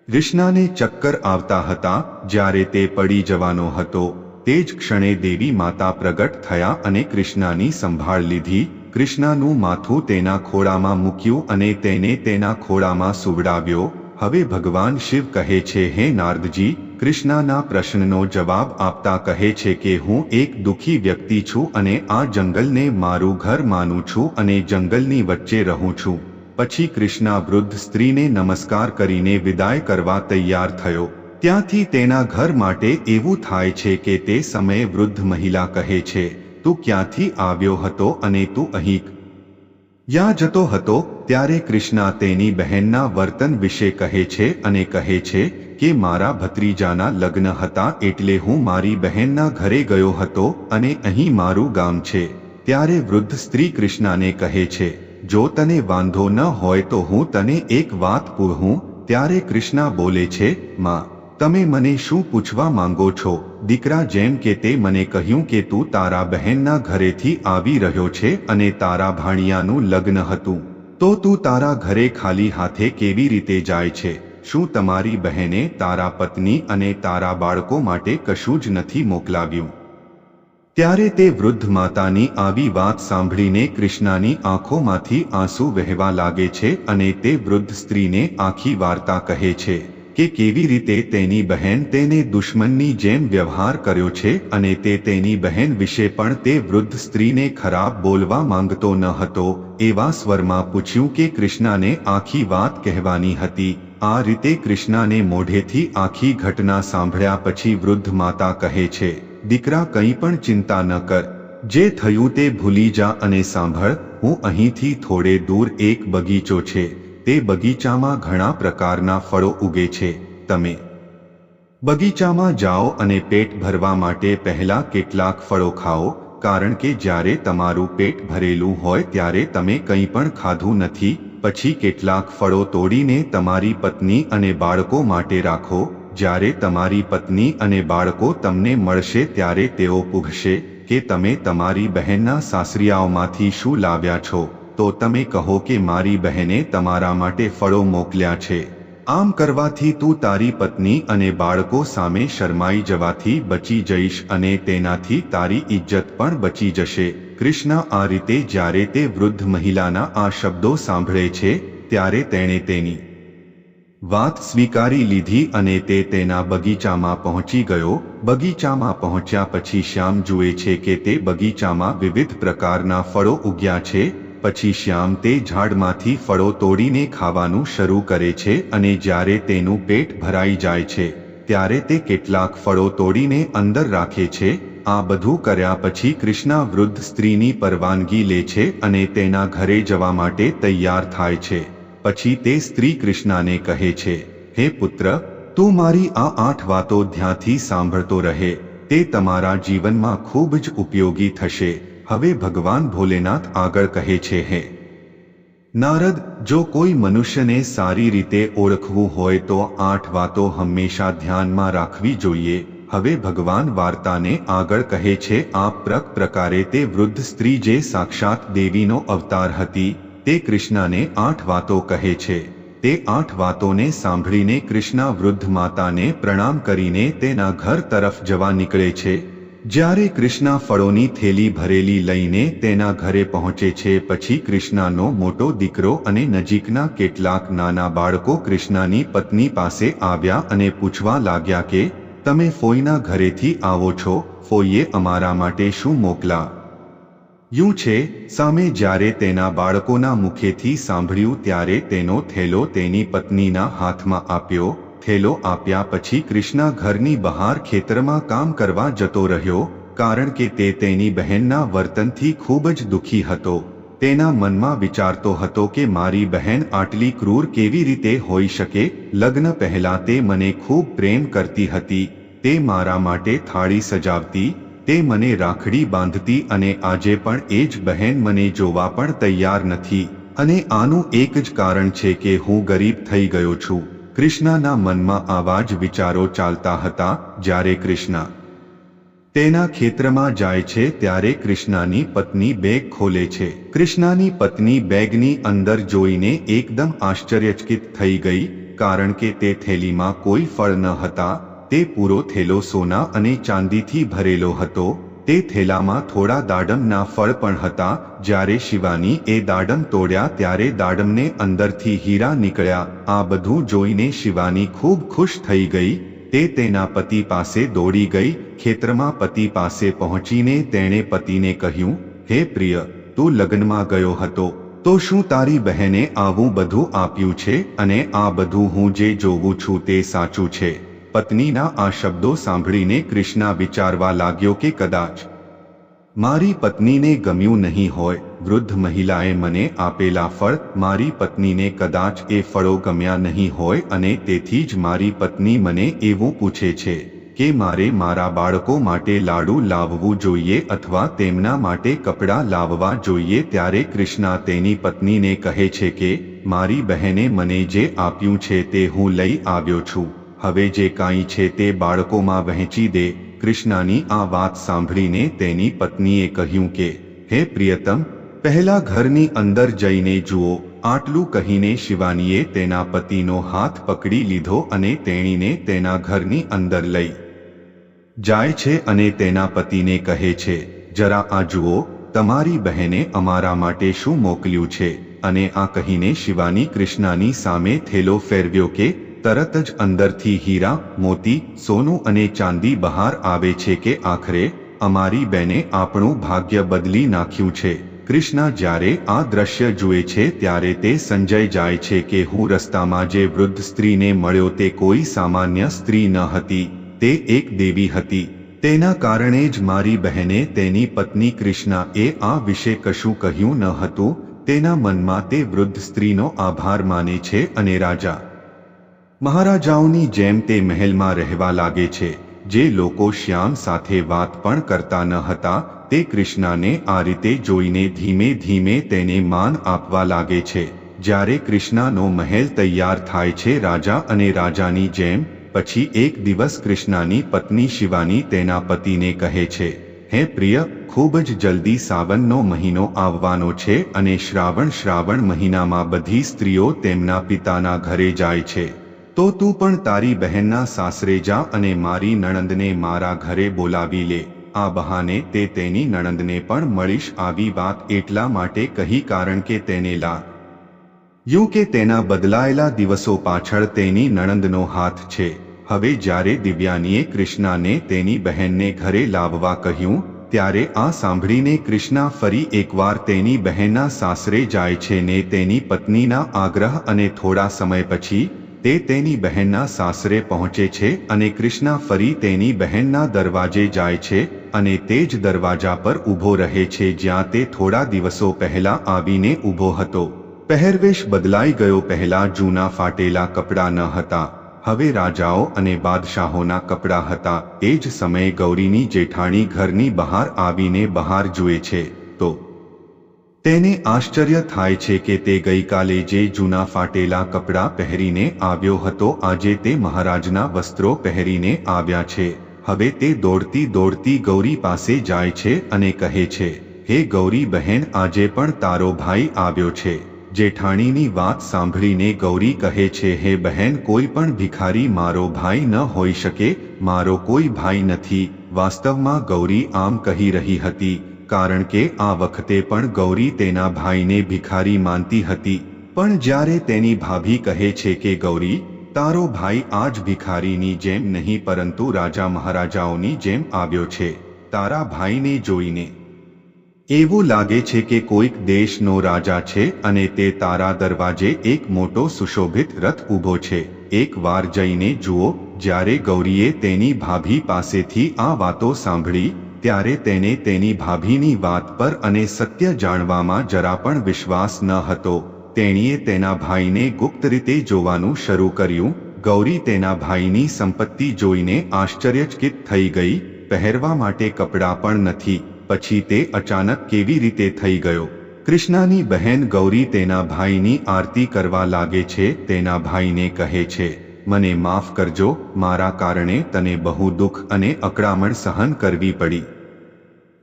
A: કૃષ્ણાને ચક્કર આવતા હતા, જ્યારે તે પડી જવાનો હતો, તે જ ક્ષણે દેવી માતા પ્રગટ થયા અને કૃષ્ણાની સંભાળ લીધી. કૃષ્ણાનું માથું તેના ખોળામાં મૂક્યું અને તેને તેના ખોળામાં સુવડાવ્યો. હવે ભગવાન શિવ કહે છે, હે નારદજી, કૃષ્ણાના પ્રશ્નનો જવાબ આપતા કહે છે કે હું એક દુઃખી વ્યક્તિ છું અને આ જંગલને મારું ઘર માનું છું અને જંગલની વચ્ચે રહું છું. પછી કૃષ્ણા વૃદ્ધ સ્ત્રીને નમસ્કાર કરીને વિદાય કરવા તૈયાર થયો. ત્યાંથી તેના ઘર માટે એવું થાય છે કે તે સમયે વૃદ્ધ મહિલા કહે છે, તું ક્યાંથી આવ્યો હતો અને તું અહીં ક્યાં જતો હતો? ત્યારે કૃષ્ણા તેની બહેનના વર્તન વિશે કહે છે અને કહે છે કે મારા ભત્રીજાના લગ્ન હતા એટલે હું મારી બહેનના ઘરે ગયો હતો અને અહીં મારું ગામ છે. ત્યારે વૃદ્ધ સ્ત્રી કૃષ્ણાને કહે છે, જો તને વાંધો ન હોય તો હું તને એક વાત પૂછું? ત્યારે કૃષ્ણા બોલે છે, માં, તમે મને શું પૂછવા માંગો છો? દીકરા, જેમ કે તે મને કહ્યું કે તું તારા બહેનના ઘરેથી આવી રહ્યો છે અને તારા ભાણિયાનું લગ્ન હતું, તો તું તારા ઘરે ખાલી હાથે કેવી રીતે જાય છે? શું તમારી બહેને તારા પત્ની અને તારા બાળકો માટે કશું જ નથી મોકલાવ્યું? ત્યારે તે વૃદ્ધ માતાની આવી વાત સાંભળીને કૃષ્ણાની આંખોમાંથી આંસુ વહેવા લાગે છે અને તે વૃદ્ધ સ્ત્રીને આખી વાર્તા કહે છે કે કેવી રીતે તેની બહેન તેને દુશ્મનની જેમ વ્યવહાર કર્યો છે અને તે તેની બહેન વિશે પણ તે વૃદ્ધ સ્ત્રીને ખરાબ બોલવા માંગતો ન હતો. એવા સ્વરમાં પૂછ્યું કે કૃષ્ણાને આખી વાત કહેવાની હતી. આ રીતે કૃષ્ણાને મોઢેથી આખી ઘટના સાંભળ્યા પછી વૃદ્ધ માતા કહે છે, દીકરા, કંઈ પણ ચિંતા ન કર. જે થયું તે ભૂલી જા અને સાંભળ, હું અહીંથી થોડે દૂર એક બગીચો છે. તે બગીચામાં ઘણા પ્રકારના ફળો ઉગે છે. તમે બગીચામાં જાઓ અને પેટ ભરવા માટે પહેલા કેટલાક ફળો ખાઓ, કારણ કે જ્યારે તમારું પેટ ભરેલું હોય ત્યારે તમે કંઈ પણ ખાધું નથી. પછી કેટલાક ફળો તોડીને તમારી પત્ની અને બાળકો માટે રાખો. જ્યારે તમારી પત્ની અને બાળકો તમને મળશે ત્યારે તેઓ પૂછશે કે તમે તમારી બહેનના સાસરિયાઓમાંથી શું લાવ્યા છો? તો તમે કહો કે મારી બહેને તમારા માટે ફળો મોકલ્યા છે. આમ કરવાથી તું તારી પત્ની અને બાળકો સામે શરમાઈ જવાથી બચી જઈશ અને તેનાથી તારી ઇજ્જત પણ બચી જશે. કૃષ્ણ આ રીતે જ્યારે તે વૃદ્ધ મહિલાના આ શબ્દો સાંભળે છે ત્યારે તેણે તેની વાત સ્વીકારી લીધી અને તે તેના બગીચામાં પહોંચી ગયો. બગીચામાં પહોંચ્યા પછી શ્યામ જુએ છે કે તે બગીચામાં વિવિધ પ્રકારના ફળો ઉગ્યા છે. પછી શ્યામ તે ઝાડમાંથી ફળો તોડીને ખાવાનું શરૂ કરે છે અને જ્યારે તેનું પેટ ભરાઈ જાય છે ત્યારે તે કેટલાક ફળો તોડીને અંદર રાખે છે. આ બધું કર્યા પછી કૃષ્ણ વૃદ્ધ સ્ત્રીની પરવાનગી લે છે અને તેના ઘરે જવા માટે તૈયાર થાય છે. પછી તે સ્ત્રી કૃષ્ણને કહે છે, હે પુત્ર, તું મારી આ 8 વાતો ધ્યાનથી સાંભળતો રહે. તે તમારા જીવનમાં ખૂબ જ ઉપયોગી થશે. હવે ભગવાન ભોલેનાથ આગળ કહે છે, હે નારદ, જો કોઈ મનુષ્યને સારી રીતે ઓળખવું હોય તો 8 વાતો હંમેશા ધ્યાનમાં રાખવી જોઈએ. હવે ભગવાન વાર્તાને આગળ કહે છે. આ પ્રકારે તે વૃદ્ધ સ્ત્રી જે સાક્ષાત દેવીનો અવતાર હતી તે કૃષ્ણને 8 વાતો કહે છે. તે 8 વાતોને સાંભળીને કૃષ્ણ વૃદ્ધ માતાને પ્રણામ કરીને તેના ઘર તરફ જવા નીકળે છે. જ્યારે કૃષ્ણ ફળોની થેલી ભરેલી લઈને તેના ઘરે પહોંચે છે પછી કૃષ્ણનો મોટો દીકરો અને નજીકના કેટલાક નાના બાળકો કૃષ્ણની પત્ની પાસે આવ્યા અને પૂછવા લાગ્યા કે તમે ફોઈના ઘરેથી આવો છો? ફોઈએ અમારા માટે શું મોકલાયું છે? સામે જ્યારે તેના બાળકોના મુખેથી સાંભળ્યું ત્યારે તેનો થેલો તેની પત્નીના હાથમાં આપ્યો. થેલો આપ્યા પછી કૃષ્ણ ઘરની બહાર ખેતરમાં કામ કરવા જતો રહ્યો કારણ કે તે તેની બહેનના વર્તનથી ખૂબ જ દુઃખી હતો. તેના મનમાં વિચારતો હતો કે મારી બહેન આટલી ક્રૂર કેવી રીતે હોઈ શકે? લગ્ન પહેલા તે મને ખૂબ પ્રેમ કરતી હતી. તે મારા માટે થાળી સજાવતી, તે મને રાખડી બાંધતી અને આજે પણ એ જ બહેન મને જોવા પણ તૈયાર નથી અને આનું એક જ કારણ છે કે હું ગરીબ થઈ ગયો છું. કૃષ્ણના મનમાં આવા જ વિચારો ચાલતા હતા. જ્યારે કૃષ્ણ તેના ખેતરમાં જાય છે ત્યારે કૃષ્ણની પત્ની બેગ ખોલે છે. કૃષ્ણની પત્ની બેગની અંદર જોઈને એકદમ આશ્ચર્યચકિત થઈ ગઈ કારણ કે તે થેલીમાં કોઈ ફળ ન હતા. તે પૂરો થેલો સોના અને ચાંદીથી ભરેલો હતો. તે થેલામાં થોડા દાડમના ફળ પણ હતા. જ્યારે શિવાની એ દાડમ તોડ્યા ત્યારે દાડમને અંદરથી હીરા નીકળ્યા. આ બધું જોઈને શિવાની ખૂબ ખુશ થઈ ગઈ. તે તેના પતિ પાસે દોડી ગઈ. ખેતરમાં પતિ પાસે પહોંચીને તેણે પતિને કહ્યું, હે પ્રિય, તું લગ્નમાં ગયો હતો તો શું તારી બહેને આવું બધું આપ્યું છે અને આ બધું હું જે જોઉં છું તે સાચું છે? પત્નીના આ શબ્દો સાંભળીને કૃષ્ણ વિચારવા લાગ્યો કે કદાચ મારી પત્નીને ગમ્યું નહીં હોય. વૃદ્ધ મહિલાએ મને આપેલા ફળ મારી પત્નીને કદાચ એ ફળો ગમ્યા નહીં હોય અને તેથી જ મારી પત્ની મને એવું પૂછે છે કે મારે મારા બાળકો માટે લાડુ લાવવું જોઈએ અથવા તેમના માટે કપડાં લાવવા જોઈએ. ત્યારે કૃષ્ણ તેની પત્નીને કહે છે કે મારી બહેને મને જે આપ્યું છે તે હું લઈ આવ્યો છું. હવે જે કાંઈ છે તે બાળકોમાં વહેંચી દે. કૃષ્ણની આ વાત સાંભળીને તેની પત્નીએ કહ્યું કે હે પ્રિયતમ, પહેલા ઘરની અંદર જઈને જુઓ. આટલું કહીને શિવાનીએ તેના પતિનો હાથ પકડી લીધો અને તેણીને તેના ઘરની અંદર લઈ જાય છે અને તેના પતિને કહે છે, જરા આ જુઓ, તમારી બહેને અમારા માટે શું મોકલ્યું છે? અને આ કહીને શિવાની કૃષ્ણની સામે થેલો ફેરવ્યો કે તરત જ અંદરથી હીરા, મોતી, સોનું અને ચાંદી બહાર આવે છે કે આખરે અમારી બેને આપણું ભાગ્ય બદલી નાખ્યું છે. કૃષ્ણ જ્યારે આ દ્રશ્ય જુએ છે ત્યારે તે સમજાઈ જાય છે કે હું રસ્તામાં જે વૃદ્ધ સ્ત્રીને મળ્યો તે કોઈ સામાન્ય સ્ત્રી ન હતી, તે એક દેવી હતી. તેના કારણે જ મારી બહેને તેની પત્ની કૃષ્ણએ આ વિશે કશું કહ્યું ન હતું. તેના મનમાં તે વૃદ્ધ સ્ત્રીનો આભાર માને છે અને રાજા મહારાજાઓની જેમ તે મહેલમાં રહેવા લાગે છે. જે લોકો શ્યામ સાથે વાત પણ કરતા ન હતા તે કૃષ્ણને આ રીતે જોઈને ધીમે ધીમે તેને માન આપવા લાગે છે. જ્યારે કૃષ્ણનો મહેલ તૈયાર થાય છે રાજા અને રાજાની જેમ, પછી એક દિવસ કૃષ્ણની પત્ની શિવાની તેના પતિને કહે છે, હે પ્રિય, ખૂબ જ જલ્દી સાવનનો મહિનો આવવાનો છે અને શ્રાવણ મહિનામાં બધી સ્ત્રીઓ તેમના પિતાના ઘરે જાય છે. તો તું પણ તારી બહેનના સાસરે જા અને મારી નણંદને મારા ઘરે બોલાવી લે. આ બહાને તે તેની નણંદને પણ મળીશ. આવી વાત એટલા માટે કહી કારણ કે તેને લાગ્યું કે તેના બદલાયેલા દિવસો પાછળ તેની નણંદનો હાથ છે. હવે જ્યારે દિવ્યાનીએ કૃષ્ણાને તેની બહેનને ઘરે લાવવા કહ્યું ત્યારે આ સાંભળીને કૃષ્ણા ફરી એકવાર તેની બહેનના સાસરે જાય છે ને તેની પત્નીના આગ્રહ અને થોડા સમય પછી તે તેની બહેનના સાસરે પહોંચે છે અને કૃષ્ણા ફરી તેની બહેનના દરવાજે જાય છે અને તે જ દરવાજા પર ઊભો રહે છે જ્યાં તે થોડા દિવસો પહેલા આવીને ઊભો હતો. પહેરવેશ બદલાઈ ગયો. પહેલા જૂના ફાટેલા કપડાં ન હતા, હવે રાજાઓ અને બાદશાહોના કપડાં હતા. એ જ સમયે ગૌરીની જેઠાણી ઘરની બહાર આવીને બહાર જુએ છે તો તેને આશ્ચર્ય થાય છે કે તે ગઈકાલે જે જૂના ફાટેલા કપડાં પહેરીને આવ્યો હતો આજે તે મહારાજના વસ્ત્રો પહેરીને આવ્યા છે. હવે તે દોડતી દોડતી ગૌરી પાસે જાય છે અને કહે છે, હે ગૌરી બહેન, આજે પણ તારો ભાઈ આવ્યો છે. જેઠાણીની વાત સાંભળીને ગૌરી કહે છે, હે બહેન, કોઈ પણ ભિખારી મારો ભાઈ ન હોઈ શકે. મારો કોઈ ભાઈ નથી. વાસ્તવમાં ગૌરી આમ કહી રહી હતી કારણ કે આ વખતે પણ ગૌરી તેના ભાઈને ભિખારી માનતી હતી. પણ જ્યારે તેની ભાભી કહે છે કે ગૌરી, તારો ભાઈ આજ ભિખારીની જેમ નહીં પરંતુ રાજા મહારાજાઓની જેમ આવ્યો છે. તારા ભાઈને જોઈને એવું લાગે છે કે કોઈક દેશનો રાજા છે અને તે તારા દરવાજે એક મોટો સુશોભિત રથ ઊભો છે. એક વાર જઈને જુઓ. જ્યારે ગૌરીએ તેની ભાભી પાસેથી આ વાતો સાંભળી ત્યારે તેને તેની ભાભીની વાત પર અને સત્ય જાણવામાં જરા પણ વિશ્વાસ ન હતો. તેણીએ તેના ભાઈને ગુપ્ત રીતે જોવાનું શરૂ કર્યું. ગૌરી તેના ભાઈની સંપત્તિ જોઈને આશ્ચર્યચકિત થઈ ગઈ. પહેરવા માટે કપડાં પણ નથી. પછી તે અચાનક કેવી રીતે થઈ ગયો? કૃષ્ણાની બહેન ગૌરી તેના ભાઈની આરતી કરવા લાગે છે. તેના ભાઈને કહે છે, મને માફ કરજો, મારા કારણે તને બહુ દુઃખ અને અકળામણ સહન કરવી પડી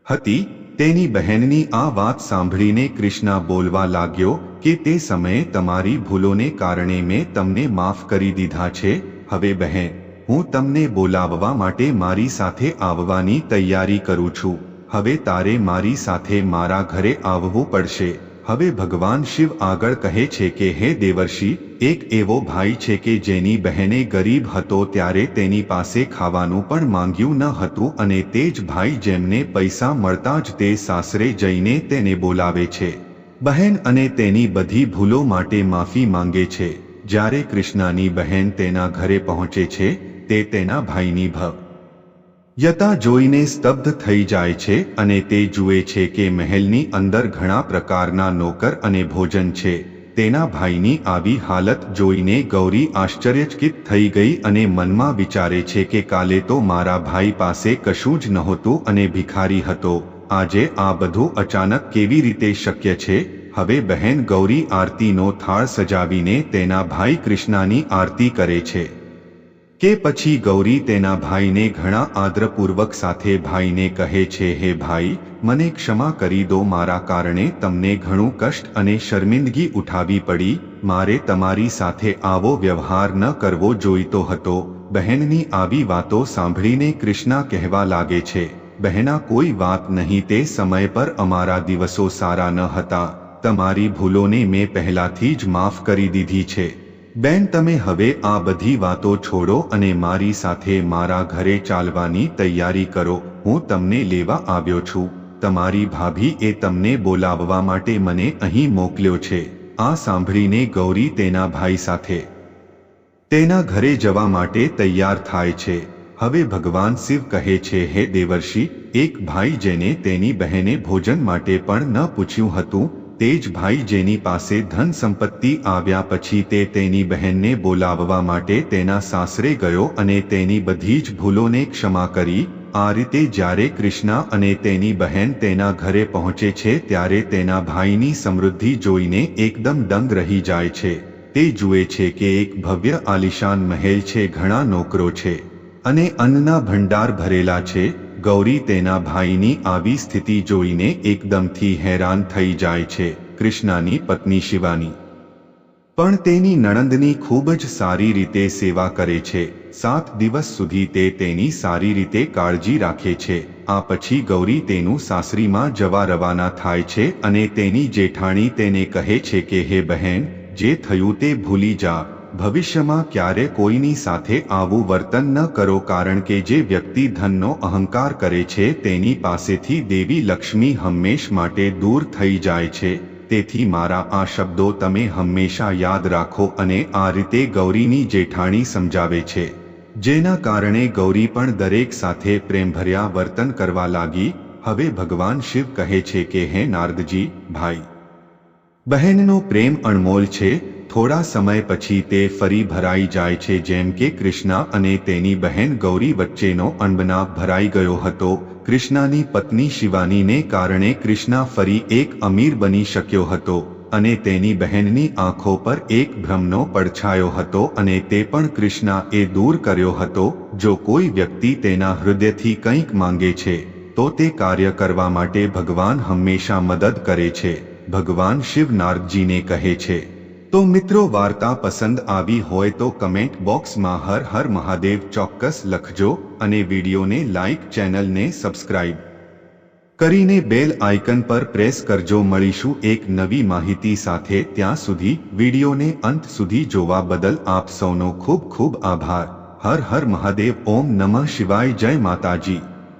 A: હતી. તેની બહેનની આ વાત સાંભળીને કૃષ્ણા બોલવા લાગ્યો કે તે સમયે તમારી ભૂલોને કારણે મેં તમને માફ કરી દીધા છે. હવે બહેન, હું તમને બોલાવવા માટે મારી સાથે આવવાની તૈયારી કરું છું. હવે તારે મારી સાથે મારા ઘરે આવવું પડશે. હવે ભગવાન શિવ આગળ કહે છે કે હે દેવર્ષિ, એક એવો ભાઈ છે કે જેની બહેને ગરીબ હતો ત્યારે તેની પાસે ખાવાનું પણ માંગ્યું ન હતું અને તે જ ભાઈ જેમને પૈસા મળતા જ તે સાસરે જઈને તેને બોલાવે છે બહેન અને તેની બધી ભૂલો માટે માફી માંગે છે. જ્યારે કૃષ્ણાની બહેન તેના ઘરે પહોંચે છે તે તેના ભાઈની ભવ્યતા જોઈને સ્તબ્ધ થઈ જાય છે અને તે જુએ છે કે મહેલની અંદર ઘણા પ્રકારના નોકર અને ભોજન છે. તેના ભાઈની આવી હાલત જોઈને ગૌરી આશ્ચર્યચકિત થઈ ગઈ અને મનમાં વિચારે છે કે કાલે તો મારા ભાઈ પાસે કશું જ નહોતું અને ભિખારી હતો. આજે આ બધું અચાનક કેવી રીતે શક્ય છે? હવે બહેન ગૌરી આરતીનો થાળ સજાવીને તેના ભાઈ કૃષ્ણાની આરતી કરે છે કે પછી ગૌરી તેના ભાઈને ઘણા આદરપૂર્વક સાથે ભાઈને કહે છે, હે ભાઈ, મને ક્ષમા કરી દો, મારા કારણે તમને ઘણું કષ્ટ અને શર્મિંદગી ઉઠાવી પડી. મારે તમારી સાથે આવો વ્યવહાર ન કરવો જોઈતો હતો. બહેનની આવી વાતો સાંભળીને કૃષ્ણા કહેવા લાગે છે, બહેના કોઈ વાત નહીં, તે સમય પર અમારા દિવસો સારા ન હતા. તમારી ભૂલોને મેં પહેલાથી જ માફ કરી દીધી છે. બેન, તમે હવે આ બધી વાતો છોડો અને મારી સાથે મારા ઘરે ચાલવાની તૈયારી કરો. હું તમને લેવા આવ્યો છું. તમારી ભાભી એ તમને બોલાવવા માટે મને અહીં મોકલ્યો છે. આ સાંભળીને ગૌરી તેના ભાઈ સાથે તેના ઘરે જવા માટે તૈયાર થાય છે. હવે ભગવાન શિવ કહે છે, હે દેવર્ષિ, એક ભાઈ જેને તેની બહેને ભોજન માટે પણ ન પૂછ્યું હતું, તે જ ભાઈ જેની પાસે ધન સંપત્તિ આવ્યા પછી તે તેની બહેનને બોલાવવા માટે તેના સાસરે ગયો અને તેની બધી જ ભૂલોને ક્ષમા કરી. આ રીતે જ્યારે કૃષ્ણા અને તેની બહેન તેના ઘરે પહોંચે છે ત્યારે તેના ભાઈની સમૃદ્ધિ જોઈને એકદમ દંગ રહી જાય છે. તે જુએ છે કે એક ભવ્ય આલિશાન મહેલ છે, ઘણા નોકરો છે અને અન્નના ભંડાર ભરેલા છે. ગૌરી તેના ભાઈની આવી સ્થિતિ જોઈને એકદમથી હેરાન થઈ જાય છે. કૃષ્ણાની પત્ની શિવાની પણ તેની નણંદની ખૂબ જ સારી રીતે સેવા કરે છે. 7 દિવસ સુધી તે તેની સારી રીતે કાળજી રાખે છે. આ પછી ગૌરી તેનું સાસરીમાં જવા રવાના થાય છે અને તેની જેઠાણી તેને કહે છે કે હે બહેન, જે થયું તે ભૂલી જા. ભવિષ્યમાં ક્યારે કોઈની સાથે આવું વર્તન ન કરો, કારણ કે જે વ્યક્તિ ધનનો અહંકાર કરે છે તેની પાસેથી દેવી લક્ષ્મી હંમેશ માટે દૂર થઈ જાય છે. તેથી મારા આ શબ્દો તમે હંમેશા યાદ રાખો. અને આ રીતે ગૌરીની જેઠાણી સમજાવે છે, જેના કારણે ગૌરી પણ દરેક સાથે પ્રેમભર્યા વર્તન કરવા લાગી. હવે ભગવાન શિવ કહે છે કે હે નારદજી, ભાઈ બહેનનો પ્રેમ અણમોલ છે. થોડા સમય પછી તે ફરી ભરાઈ જાય છે, જેમ કે કૃષ્ણા અને તેની બહેન ગૌરી વચ્ચેનો અણબનાવ ભરાઈ ગયો હતો. કૃષ્ણાની પત્ની શિવાનીને કારણે કૃષ્ણા ફરી એક અમીર બની શક્યો હતો અને તેની બહેનની આંખો પર એક ભ્રમનો પડછાયો હતો અને તે પણ કૃષ્ણાએ દૂર કર્યો હતો. જો કોઈ વ્યક્તિ તેના હૃદયથી કંઈક માંગે છે તો તે કાર્ય કરવા માટે ભગવાન હંમેશા મદદ કરે છે. ભગવાન શિવ નારદજીને કહે છે. તો મિત્રો, વાર્તા પસંદ આવી હોય તો કમેન્ટ બોક્સમાં હર હર મહાદેવ ચોક્કસ લખજો અને વિડીયોને લાઈક, ચેનલને સબસ્ક્રાઇબ કરીને બેલ આઇકન પર પ્રેસ કરજો. મળીશું એક નવી માહિતી સાથે. ત્યાં સુધી વિડીયોને અંત સુધી જોવા બદલ આપ સૌનો ખૂબ ખૂબ આભાર. હર હર મહાદેવ. ઓમ નમઃ શિવાય. જય માતાજી.